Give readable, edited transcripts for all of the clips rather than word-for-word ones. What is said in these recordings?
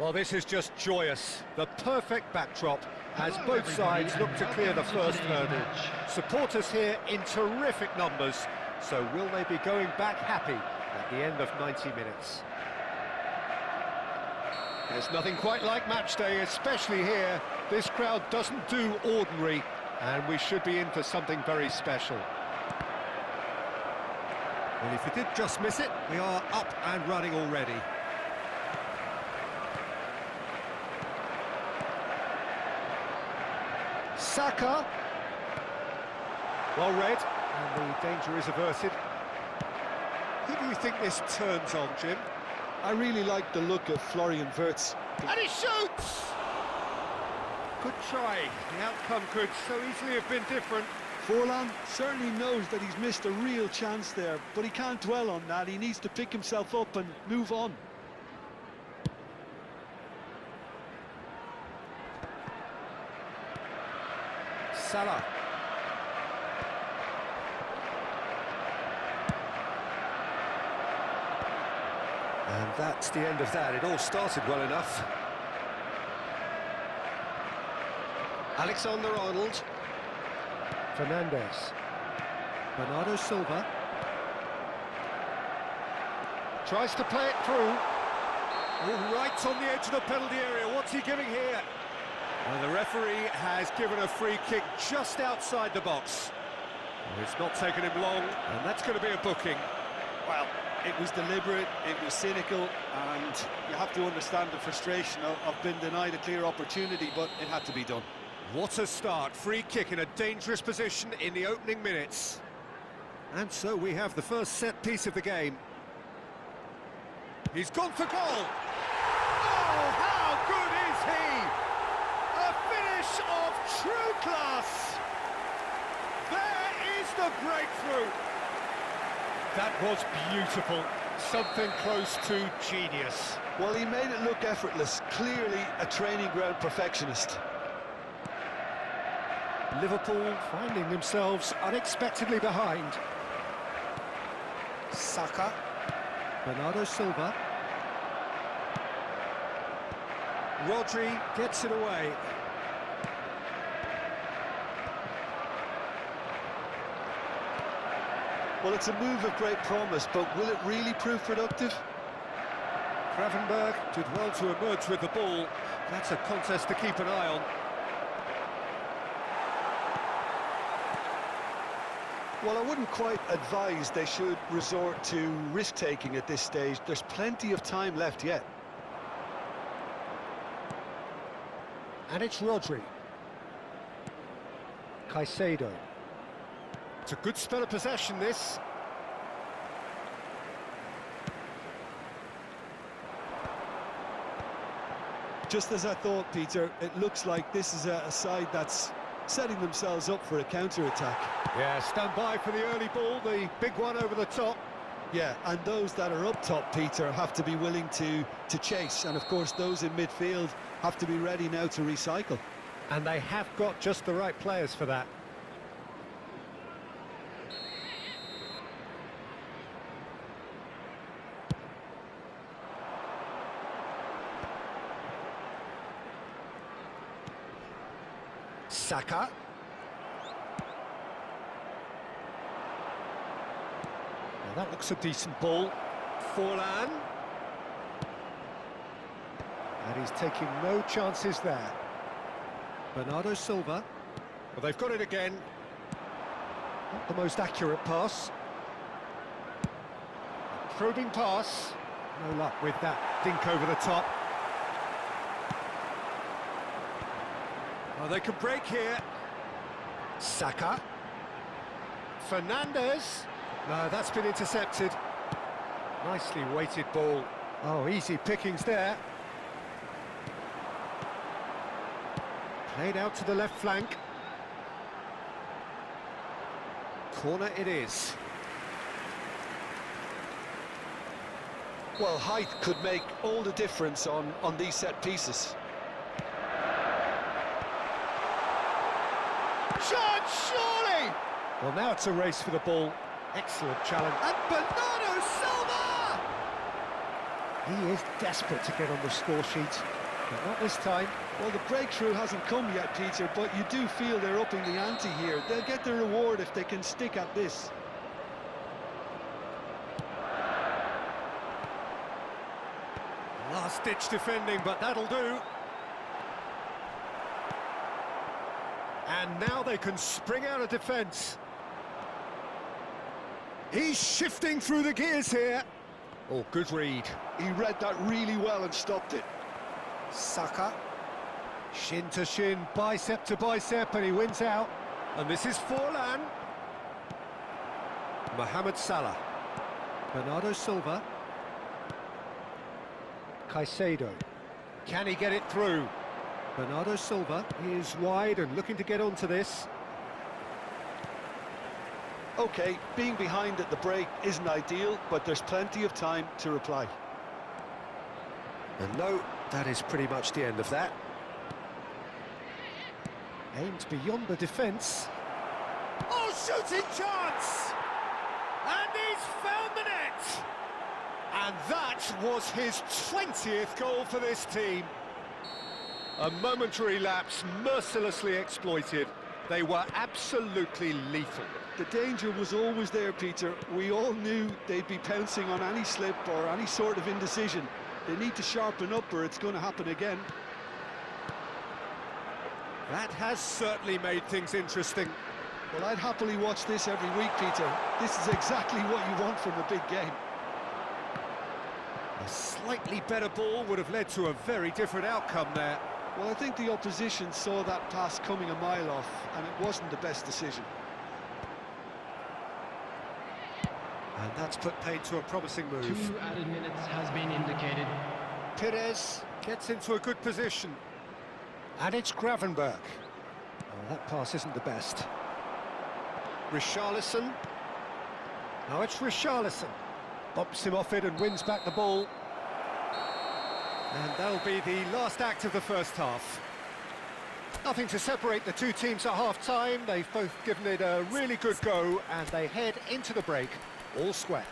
Well, this is just joyous. The perfect backdrop as both sides look to clear the first hurdle. Supporters here in terrific numbers, so will they be going back happy at the end of 90 minutes? There's nothing quite like match day, especially here. This crowd doesn't do ordinary, and we should be in for something very special. Well, if you did just miss it, we are up and running already. Saka. Well read, and the danger is averted. Who do you think this turns on, Jim? I really like the look of Florian Wirtz. And he shoots! Good try. The outcome could so easily have been different. Forlan certainly knows that he's missed a real chance there, but he can't dwell on that. He needs to pick himself up and move on. Salah. And that's the end of that. It all started well enough. Alexander-Arnold. Fernandes. Bernardo Silva. Tries to play it through. Oh, right on the edge of the penalty area. What's he giving here? Well, the referee has given a free kick just outside the box. It's not taken him long, and that's going to be a booking. Well, it was deliberate, it was cynical, and you have to understand the frustration of being denied a clear opportunity, but it had to be done. What a start. Free kick in a dangerous position in the opening minutes. And so we have the first set piece of the game. He's gone for goal! Oh, how good is he! A finish of true class! There is the breakthrough! That was beautiful. Something close to genius. Well, he made it look effortless. Clearly a training ground perfectionist. Liverpool finding themselves unexpectedly behind. Saka. Bernardo Silva. Rodri gets it away. Well, it's a move of great promise, but will it really prove productive? Gravenberg did well to emerge with the ball. That's a contest to keep an eye on. Well, I wouldn't quite advise they should resort to risk-taking at this stage. There's plenty of time left yet. And it's Rodri. Caicedo. It's a good spell of possession, this. Just as I thought, Peter, it looks like this is a side that's setting themselves up for a counter-attack. Yeah, stand by for the early ball, the big one over the top. Yeah, and those that are up top, Peter, have to be willing to chase. And, of course, those in midfield have to be ready now to recycle. And they have got just the right players for that. Saka. Now that looks a decent ball. Forlan. And he's taking no chances there. Bernardo Silva. Well, they've got it again. Not the most accurate pass. Probing pass. No luck with that dink over the top. Oh, they could break here. Saka. Fernandes. No, that's been intercepted. Nicely weighted ball. Oh, easy pickings there. Played out to the left flank. Corner it is. Well, height could make all the difference on these set pieces. Shot, surely! Well, now it's a race for the ball. Excellent challenge. And Bernardo Silva! He is desperate to get on the score sheet, but not this time. Well, the breakthrough hasn't come yet, Peter, but you do feel they're upping the ante here. They'll get the reward if they can stick at this. Last-ditch defending, but that'll do. And now they can spring out of defence. He's shifting through the gears here. Oh, good read. He read that really well and stopped it. Saka. Shin to shin, bicep to bicep, and he wins out. And this is Forlan. Mohamed Salah. Bernardo Silva. Caicedo. Can he get it through? Bernardo Silva is wide and looking to get onto this. OK, being behind at the break isn't ideal, but there's plenty of time to reply. And no, that is pretty much the end of that. Aimed beyond the defence. Oh, shooting chance! And he's found the net! And that was his 20th goal for this team. A momentary lapse mercilessly exploited. They were absolutely lethal. The danger was always there, Peter. We all knew they'd be pouncing on any slip or any sort of indecision. They need to sharpen up or it's going to happen again. That has certainly made things interesting. Well, I'd happily watch this every week, Peter. This is exactly what you want from a big game. A slightly better ball would have led to a very different outcome there. Well, I think the opposition saw that pass coming a mile off, and it wasn't the best decision. And that's put paid to a promising move. 2 added minutes has been indicated. Pires gets into a good position. And it's Gravenberg. Oh, that pass isn't the best. Richarlison. Now it's Richarlison. Bumps him off it and wins back the ball. And that'll be the last act of the first half. Nothing to separate the two teams at half-time. They've both given it a really good go, and they head into the break all square.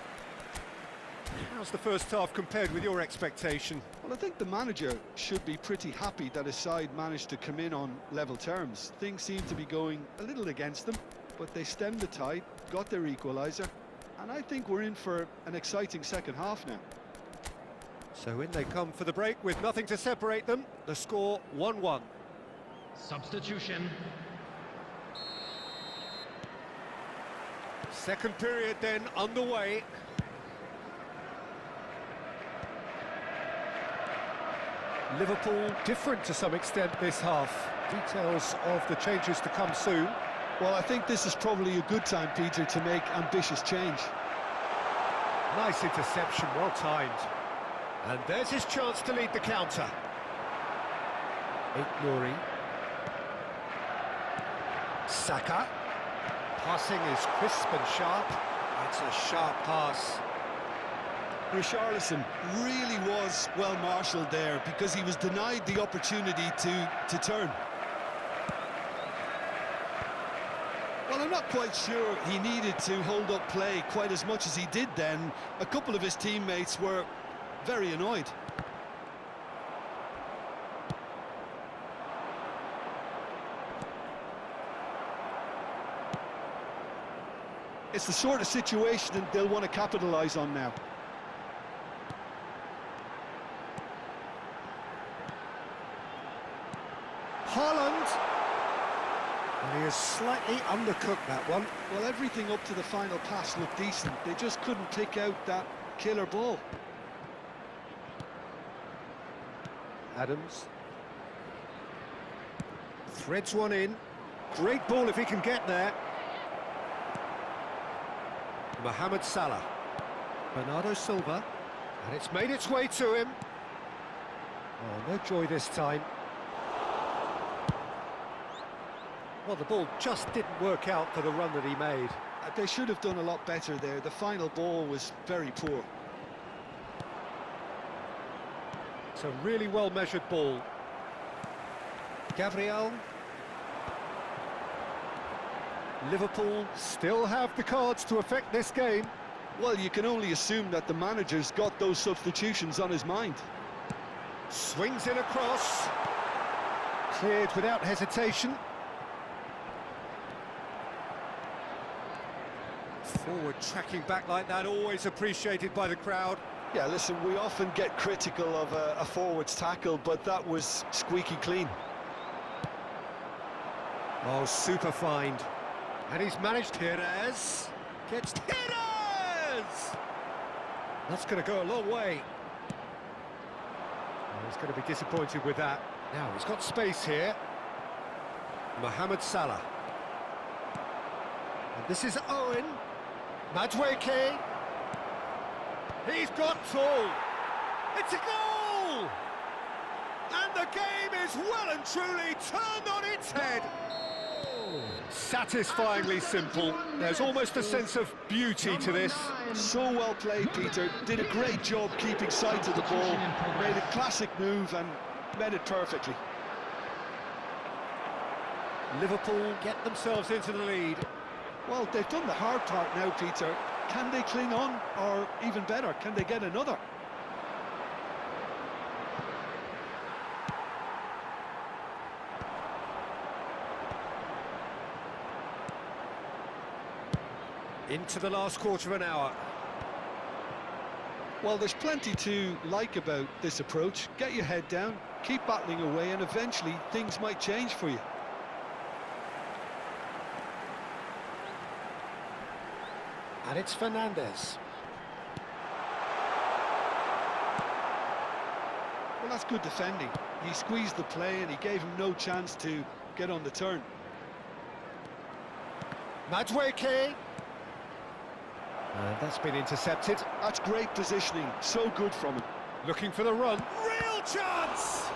How's the first half compared with your expectation? Well, I think the manager should be pretty happy that his side managed to come in on level terms. Things seem to be going a little against them, but they stemmed the tide, got their equaliser, and I think we're in for an exciting second half now. So in they come for the break with nothing to separate them. The score 1-1. Substitution. Second period then underway. Liverpool different to some extent this half. Details of the changes to come soon. Well, I think this is probably a good time, Peter, to make ambitious change. Nice interception, well timed. And there's his chance to lead the counter. Nouri. Saka. Passing is crisp and sharp. It's a sharp pass. Richarlison really was well marshalled there because he was denied the opportunity to turn. Well, I'm not quite sure he needed to hold up play quite as much as he did then. A couple of his teammates were very annoyed. It's the sort of situation that they'll want to capitalise on now. Haaland. And he has slightly undercooked that one. Well, everything up to the final pass looked decent. They just couldn't pick out that killer ball. Adams. Threads one in. Great ball if he can get there. Mohamed Salah. Bernardo Silva. And it's made its way to him. Oh, no joy this time. Well, the ball just didn't work out for the run that he made. They should have done a lot better there. The final ball was very poor. It's a really well-measured ball. Gabriel. Liverpool still have the cards to affect this game. Well, you can only assume that the manager's got those substitutions on his mind. Swings in across. Cleared without hesitation. Forward tracking back like that, always appreciated by the crowd. Yeah, listen, we often get critical of a forward's tackle, but that was squeaky clean. Oh, super find. And he's managed Perez. Gets Perez! That's going to go a long way. Oh, he's going to be disappointed with that. Now, he's got space here. Mohamed Salah. And this is Owen. Madueke. He's got two. It's a goal! And the game is well and truly turned on its head. Satisfyingly simple. There's almost a sense of beauty to this. So well played, Peter. Did a great job keeping sight of the ball. Made a classic move and made it perfectly. Liverpool get themselves into the lead. Well, they've done the hard part now, Peter. Can they cling on, or even better, can they get another? Into the last quarter of an hour. Well, there's plenty to like about this approach. Get your head down, keep battling away, and eventually things might change for you. And it's Fernandes. Well, that's good defending. He squeezed the play and he gave him no chance to get on the turn. Madueke. And that's been intercepted. That's great positioning, so good from him. Looking for the run. Real chance!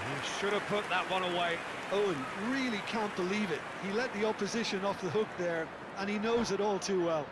He should have put that one away. Owen really can't believe it. He let the opposition off the hook there, and he knows it all too well.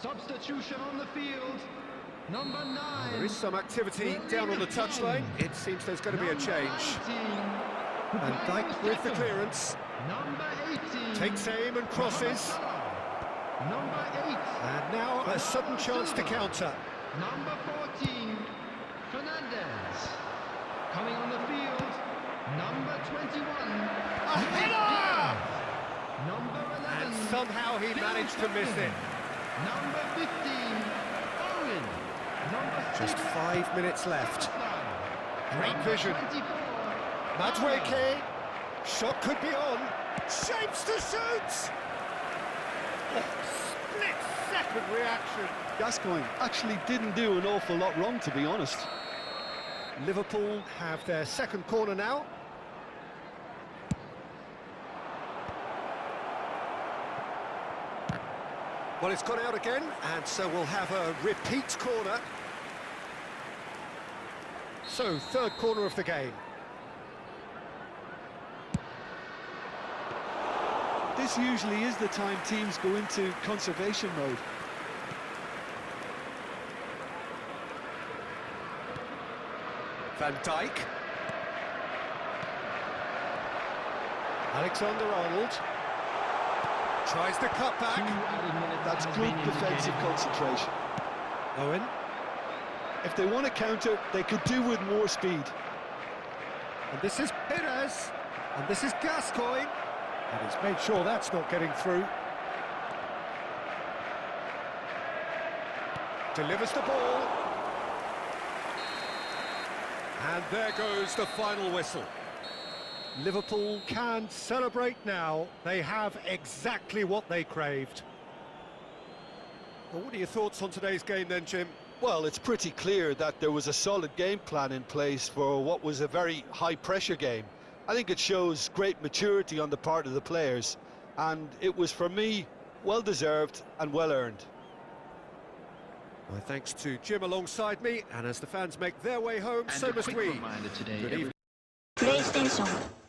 Substitution on the field. Number 9. There is some activity down on the touchline. It seems there's going to be a change. And Dijk with the clearance. Number 18. Takes aim and crosses. Number 8. And now a sudden chance to counter. Number 14. Fernandes. Coming on the field. Number 21. A header! Number 11. And somehow he managed to miss it. Number 15. Owen. Number Just 5 minutes left. Great vision. 24. Madueke. Shot could be on. Shapes to shoot! Oh, split-second reaction. Gascoigne actually didn't do an awful lot wrong, to be honest. Liverpool have their second corner now. Well, it's gone out again, and so we'll have a repeat corner. So, third corner of the game. This usually is the time teams go into conservation mode. Van Dijk. Alexander-Arnold. Tries the cut back. That's good defensive concentration. Owen. If they want to counter, they could do with more speed. And this is Perez. And this is Gascoigne. And he's made sure that's not getting through. Delivers the ball. And there goes the final whistle. Liverpool can celebrate now. They have exactly what they craved. Well, what are your thoughts on today's game then, Jim? Well, it's pretty clear that there was a solid game plan in place for what was a very high-pressure game. I think it shows great maturity on the part of the players, and it was, for me, well-deserved and well-earned. My thanks to Jim alongside me, and as the fans make their way home, so must we. Reminder today, Good evening. プレイステーション